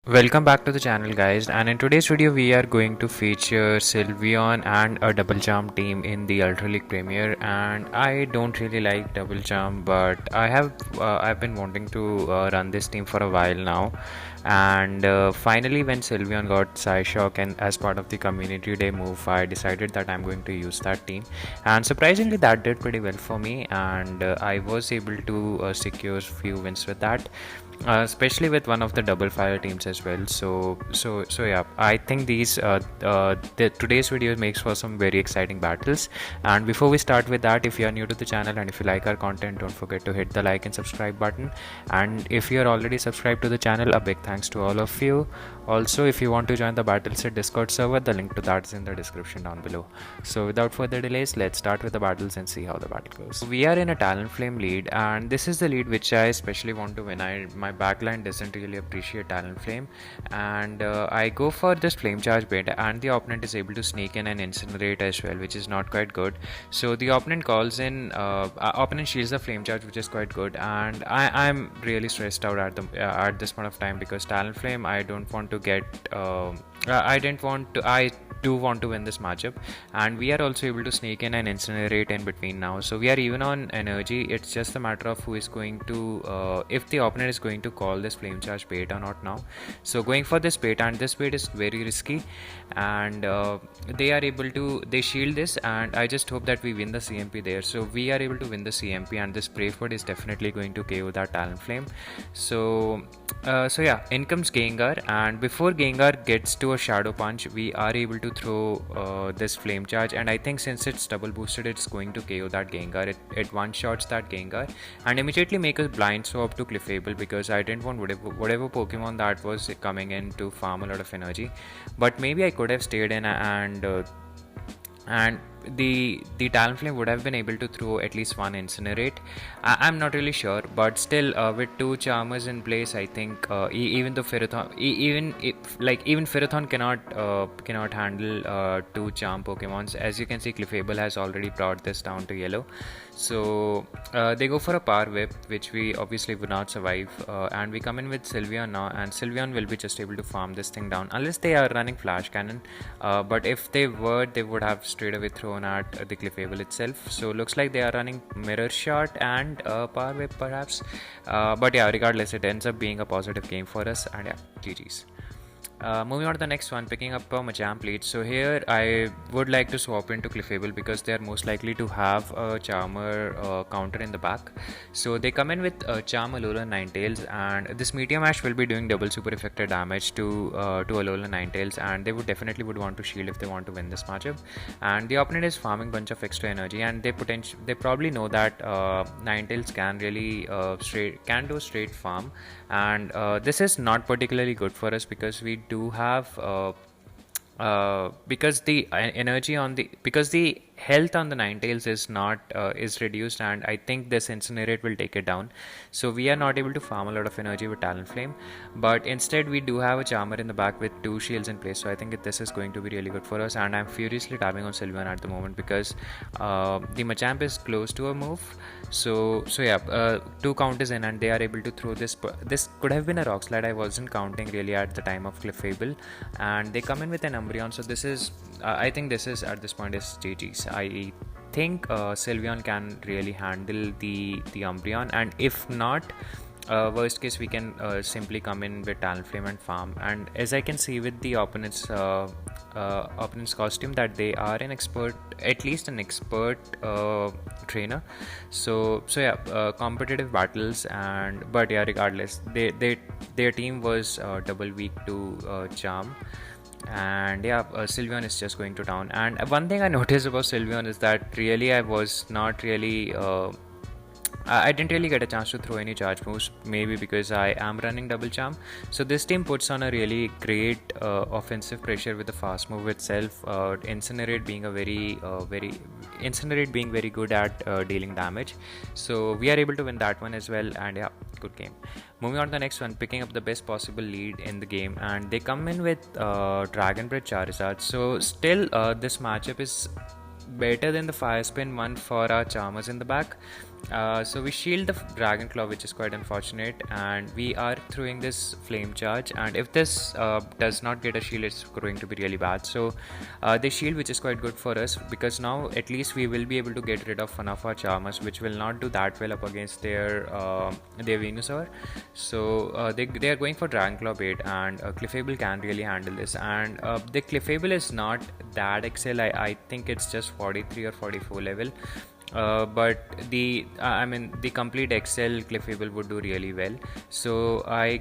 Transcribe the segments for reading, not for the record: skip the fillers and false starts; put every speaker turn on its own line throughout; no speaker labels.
Welcome back to the channel, guys, and in today's video we are going to feature Sylveon and a double jump team in the Ultra League Premier. And I don't really like double jump, but I've been wanting to run this team for a while now. And finally, when Sylveon got Psyshock and as part of the community day move, I decided that I'm going to use that team, and surprisingly that did pretty well for me, and I was able to secure few wins with that, especially with one of the double fire teams as well. So yeah, I think today's video makes for some very exciting battles. And before we start with that, if you are new to the channel and if you like our content, don't forget to hit the like and subscribe button. And if you are already subscribed to the channel, a big thanks to all of you. Also, if you want to join the Battleset Discord server, the link to that is in the description down below. So without further delays, let's start with the battles and see how the battle goes. We are in a Talonflame lead, and this is the lead which I especially want to win. My backline doesn't really appreciate Talonflame, and I go for this flame charge bait, and the opponent is able to sneak in and incinerate as well, which is not quite good. So the opponent calls in, opponent shields the flame charge, which is quite good, and I'm really stressed out at this point of time because Talonflame, I don't want to get I do want to win this matchup, and we are also able to sneak in and incinerate in between now. So we are even on energy. It's just a matter of who is going to if the opponent is going to call this flame charge bait or not now. So going for this bait, and this bait is very risky, and they shield this, and I just hope that we win the CMP there. So we are able to win the CMP, and this Brave Bird is definitely going to KO that Talonflame. So yeah, in comes Gengar, and before Gengar gets to a Shadow Punch, we are able to throw this flame charge, and I think since it's double boosted, it's going to KO that Gengar. It one shots that Gengar and immediately make a blind swap to Clefable, because I didn't want whatever Pokemon that was coming in to farm a lot of energy. But maybe I could have stayed in and the Talonflame would have been able to throw at least one Incinerate. I'm not really sure, but still, with two Charmers in place, I think even though even Ferrothorn cannot handle two Charm Pokemons. As you can see, Clefable has already brought this down to yellow. So they go for a Power Whip, which we obviously would not survive, and we come in with Sylveon now, and Sylveon will be just able to farm this thing down unless they are running Flash Cannon. But if they would have straight away thrown at the Clefable itself. So looks like they are running Mirror Shot and Power Whip perhaps. But yeah, regardless, it ends up being a positive game for us, and yeah, GG's. Moving on to the next one, picking up a Machamp lead. So here I would like to swap into Clefable because they are most likely to have a Charmer counter in the back. So they come in with Charm, Alolan Ninetales, and this Meteor Mash will be doing double super effective damage to Alolan Ninetales, and they would definitely want to shield if they want to win this matchup. And the opponent is farming bunch of extra energy, and they probably know that Ninetales can really do straight farm, and this is not particularly good for us because we do have because the health on the Ninetales is reduced, and I think this Incinerate will take it down. So we are not able to farm a lot of energy with Talonflame, but instead we do have a Charmer in the back with two shields in place. So I think this is going to be really good for us, and I'm furiously tapping on Sylveon at the moment because the Machamp is close to a move. So yeah, two counters in, and they are able to throw this. This could have been a Rock Slide. I wasn't counting really at the time of Clefable, and they come in with an Umbreon. So this is I think this is at this point is GG's. I think Sylveon can really handle the Umbreon, and if not, worst case we can simply come in with Talonflame and farm. And as I can see with the opponent's costume, that they are at least an expert trainer. So yeah, competitive battles, but yeah, regardless, their team was double weak to Charm. And yeah, Sylveon is just going to town. And one thing I noticed about Sylveon is that really I was not really I didn't really get a chance to throw any charge moves, maybe because I am running double charm. So this team puts on a really great offensive pressure with the fast move itself. Incinerate being very good at dealing damage. So we are able to win that one as well, and yeah, good game. Moving on to the next one, picking up the best possible lead in the game, and they come in with Dragon Breath Charizard. So still this matchup is better than the Fire Spin one for our Charmers in the back, So we shield the Dragon Claw, which is quite unfortunate, and we are throwing this Flame Charge, and if this does not get a shield, it's going to be really bad. So the shield, which is quite good for us, because now at least we will be able to get rid of one of our Charmers, which will not do that well up against their Venusaur. So they are going for Dragon Claw bait, and Clefable can really handle this, and the Clefable is not that excel. I think it's just 43 or 44 level. But the complete Excel Clefable would do really well. So I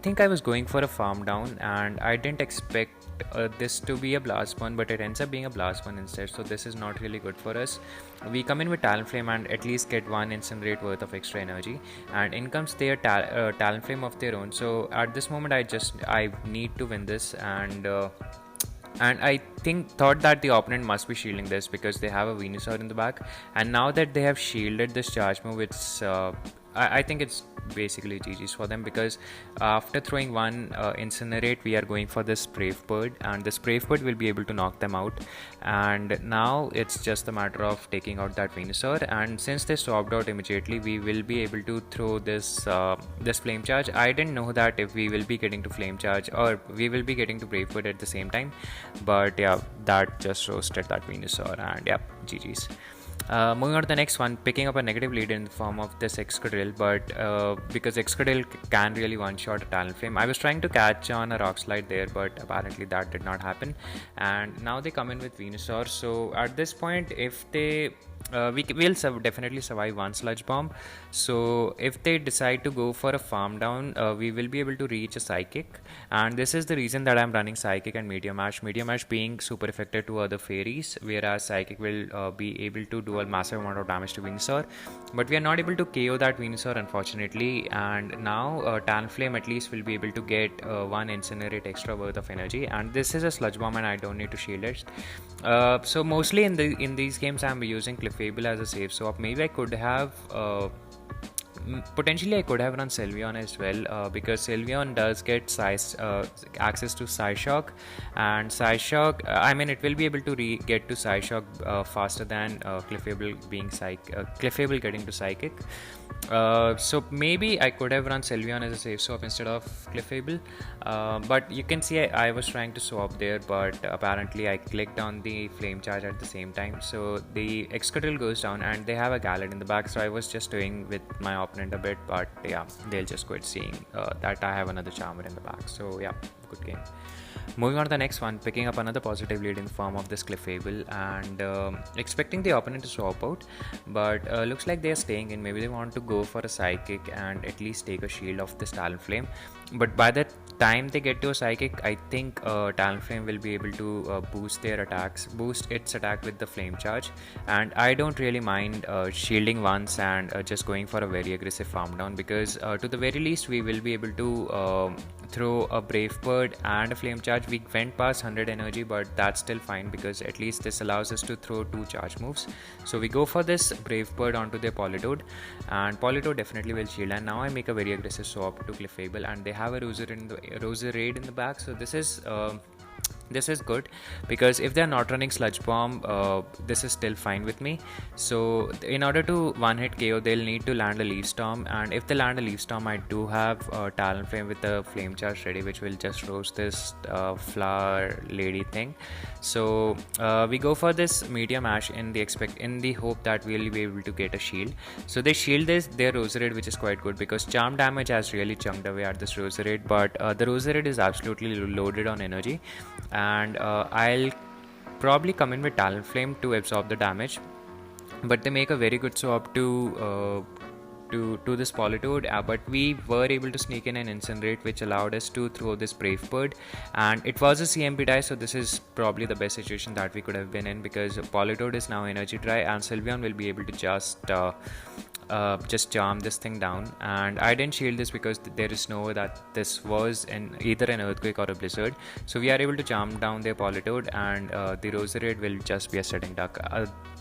think I was going for a farm down, and I didn't expect this to be a blast one, but it ends up being a blast one instead. So this is not really good for us. We come in with Talonflame and at least get one Incinerate worth of extra energy, and in comes their Talonflame of their own. So at this moment I need to win this, and I thought that the opponent must be shielding this because they have a Venusaur in the back, and now that they have shielded this charge move, it's I think it's basically GG's for them, because after throwing one Incinerate, we are going for this Brave Bird, and this Brave Bird will be able to knock them out, and now it's just a matter of taking out that Venusaur. And since they swapped out immediately, we will be able to throw this this Flame Charge. I didn't know that if we will be getting to Flame Charge or we will be getting to Brave Bird at the same time, but yeah, that just roasted that Venusaur, and yeah, GG's. Moving on to the next one, picking up a negative lead in the form of this Excadrill, but because Excadrill can really one-shot a Talonflame, I was trying to catch on a Rock Slide there, but apparently that did not happen. And now they come in with Venusaur. So at this point, if they we'll definitely survive one Sludge Bomb. So if they decide to go for a farm down, we will be able to reach a Psychic, and this is the reason that I'm running Psychic and Meteor Mash. Meteor Mash being super effective to other fairies, whereas Psychic will be able to do a massive amount of damage to Venusaur, but we are not able to KO that Venusaur, unfortunately. And now Talonflame at least will be able to get one Incinerate extra worth of energy, and this is a Sludge Bomb and I don't need to shield it. So mostly in these games I'm using Clefable as a safe swap. Maybe I could have potentially I could have run Sylveon as well, because Sylveon does get access to Psyshock, and Psyshock, it will be able to get to Psyshock faster than Clefable Clefable getting to Psychic. So maybe I could have run Sylveon as a safe swap instead of Clefable, but you can see I was trying to swap there, but apparently I clicked on the Flame Charge at the same time. So the Excadrill goes down and they have a Gallet in the back, so I was just doing with my opponent a bit, but yeah, they'll just quit seeing that I have another Charmer in the back. So yeah, good game. Moving on to the next one, picking up another positive lead in the form of this Clefable, and expecting the opponent to swap out, but looks like they are staying in. Maybe they want to go for a Psychic and at least take a shield off this Talonflame, but by the time they get to a Psychic, I think Talonflame will be able to boost its attack with the Flame Charge, and I don't really mind shielding once and just going for a very aggressive farm down, because to the very least we will be able to throw a Brave Bird and a Flame Charge. We went past 100 energy, but that's still fine because at least this allows us to throw 2 charge moves. So we go for this Brave Bird onto their Politoed, and Politoed definitely will shield, and now I make a very aggressive swap to Clefable, and they have a Roserade in the back. So this is good, because if they're not running Sludge Bomb, this is still fine with me. So in order to one-hit KO, they'll need to land a Leaf Storm, and if they land a Leaf Storm, I do have Talonflame with the Flame Charge ready, which will just roast this flower lady thing. So we go for this Meteor Mash in the hope that we'll be able to get a shield. So they shield their Roserade, which is quite good because charm damage has really chunked away at this Roserade, but the Roserade is absolutely loaded on energy, and I'll probably come in with Talonflame to absorb the damage, but they make a very good swap to this Politoed, but we were able to sneak in an Incinerate, which allowed us to throw this Brave Bird, and it was a CMP die, so this is probably the best situation that we could have been in, because Politoed is now energy dry and Sylveon will be able to just just charm this thing down. And I didn't shield this because there is no that this was either an earthquake or a blizzard, so we are able to charm down their Politoed, and the Roserade will just be a sitting duck.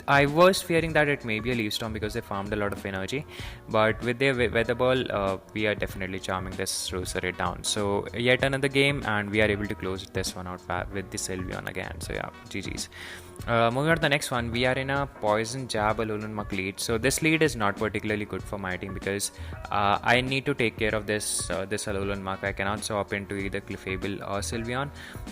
I was fearing that it may be a Leaf Storm because they farmed a lot of energy, but with their Weather Ball, we are definitely charming this Roserade down. So yet another game, and we are able to close this one out with the Sylveon again. So yeah, GG's. Moving on to the next one, we are in a Poison Jab Alolan Muk Lead. So this lead is not particularly good for my team because I need to take care of this Alolan Muk. I cannot swap into either Clefable or Sylveon,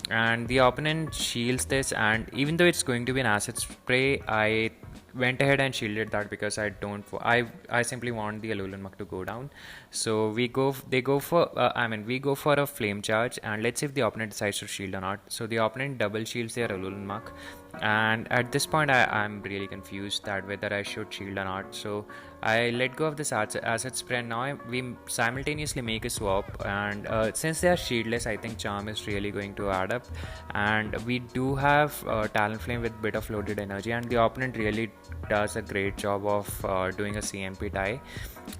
and the opponent shields this, and even though it's going to be an Acid Spray, I went ahead and shielded that because I simply want the Alolan Muk to go down. So we go for a Flame Charge, and let's see if the opponent decides to shield or not. So the opponent double shields their Alolan Muk, and at this point I'm really confused that whether I should shield or not. So I let go of this Acid Spray, and now we simultaneously make a swap, and since they are shieldless, I think Charm is really going to add up, and we do have Talonflame with bit of loaded energy, and the opponent really does a great job of doing a CMP tie.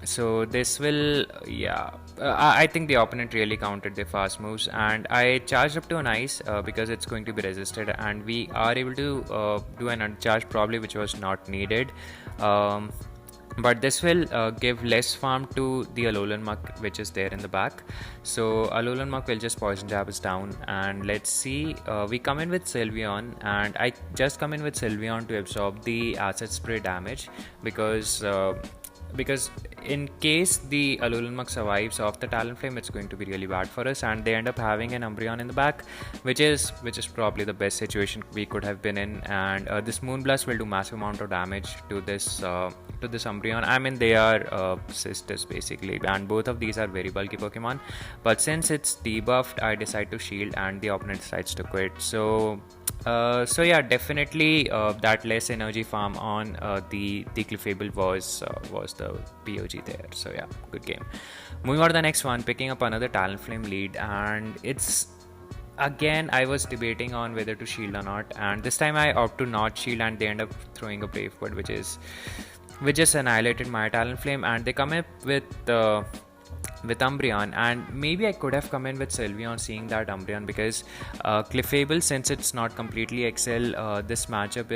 So this will, I think the opponent really countered their fast moves, and I charged up to an Ice because it's going to be resisted, and we are able to do an Uncharge probably, which was not needed. But this will give less farm to the Alolan Muk which is there in the back. So Alolan Muk will just Poison Jab us down, and let's see, we come in with Sylveon, and I just come in with Sylveon to absorb the Acid Spray damage because in case the Alolan Muk survives off the Talonflame, it's going to be really bad for us, and they end up having an Umbreon in the back, which is probably the best situation we could have been in. And this Moonblast will do massive amount of damage to this Umbreon. I mean, they are sisters basically, and both of these are very bulky Pokemon, but since it's debuffed, I decide to shield and the opponent decides to quit. So yeah, definitely that less energy farm on the Clefable was the POG there. So yeah, good game. Moving on to the next one, picking up another Talonflame Lead, and it's again, I was debating on whether to shield or not, and this time I opt to not shield, and they end up throwing a Brave Bird, which just annihilated my Talonflame, and they come up with Umbreon, and maybe I could have come in with Sylveon seeing that Umbreon, because Clefable, since it's not completely Excel, this matchup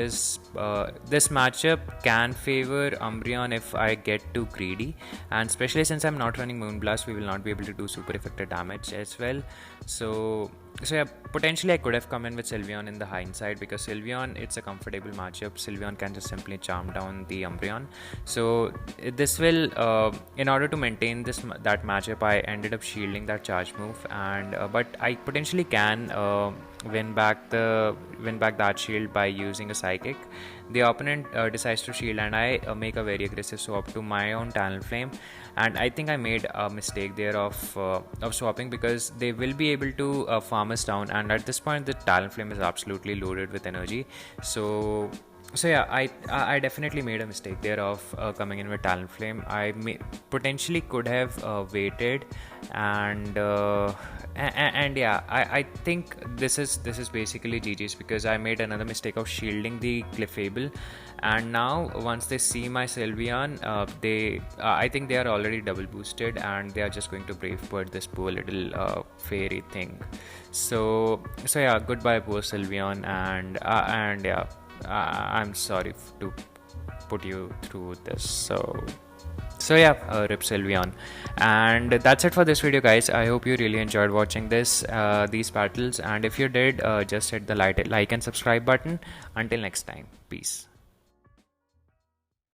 can favor Umbreon if I get too greedy, and especially since I'm not running Moonblast, we will not be able to do super effective damage as well. So yeah, potentially I could have come in with Sylveon in the hindsight, because Sylveon, it's a comfortable matchup. Sylveon can just simply charm down the Umbreon. So this will, in order to maintain that matchup, I ended up shielding that charge move, and but I potentially can win back that shield by using a Psychic. The opponent decides to shield, and I make a very aggressive swap to my own Talonflame, and I think I made a mistake there of swapping, because they will be able to farm us down, and at this point the Talonflame is absolutely loaded with energy. So yeah, I definitely made a mistake there of coming in with Talonflame. I potentially could have waited, and yeah, I think this is basically GG's, because I made another mistake of shielding the Clefable, and now once they see my Sylveon, I think they are already double boosted, and they are just going to Brave Bird this poor little fairy thing. So yeah, goodbye poor Sylveon, and yeah, I'm sorry to put you through this. So yeah, rip Sylveon. And that's it for this video, guys. I hope you really enjoyed watching these battles, and if you did, just hit the like and subscribe button. Until next time, peace.